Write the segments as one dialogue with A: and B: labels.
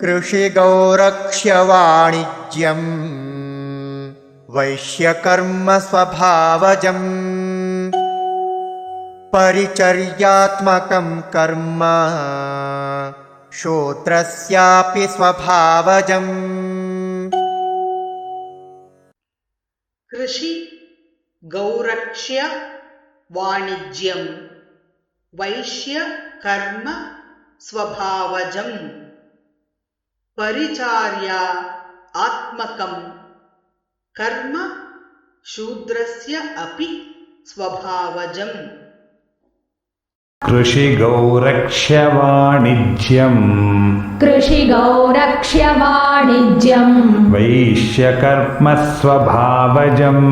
A: कृषिगौरक्ष्यवाणिज्यम् वैश्यकर्मस्वभावजम् परिचर्यात्मकं कर्म शूद्रस्यापि स्वभावजम्।
B: कृषि गौरक्ष्य वाणिज्यं वैश्य कर्म स्वभावजं परिचार्या आत्मकं कर्म शूद्रस्य अपि स्वभावजम्।
C: कृषिगौरक्ष्यवाणिज्यं
D: वैश्यकर्मस्वभावजम्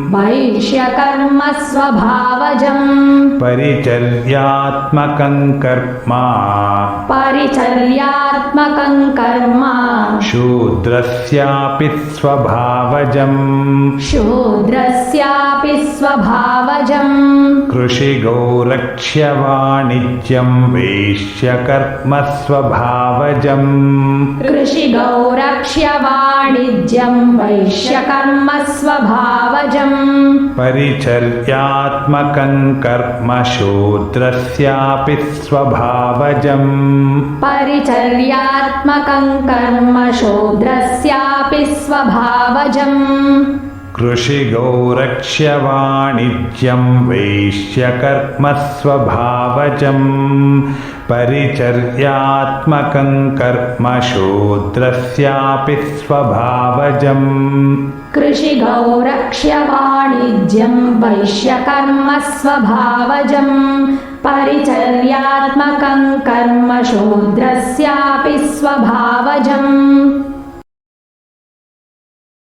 D: परिचर्यात्मकं कर्म शूद्रस्यापि स्वभावजम्। कृषिगौरक्ष्यवाणिज्यं वैश्यकर्मस्वभावजम् परिचर्यात्मकं कर्म शूद्रस्यापि स्वभावजम्। कृषिगौरक्ष्यवाणिज्यं वैश्यकर्मस्वभावजम् परिचर्यात्मकं कर्म शूद्रस्यापि स्वभावजम्।
C: कृषिगौरक्ष्यवाणिज्यं वैश्यकर्मस्वभावजं परिचर्यात्मकं कर्म शूद्रस्यापि स्वभावजम्।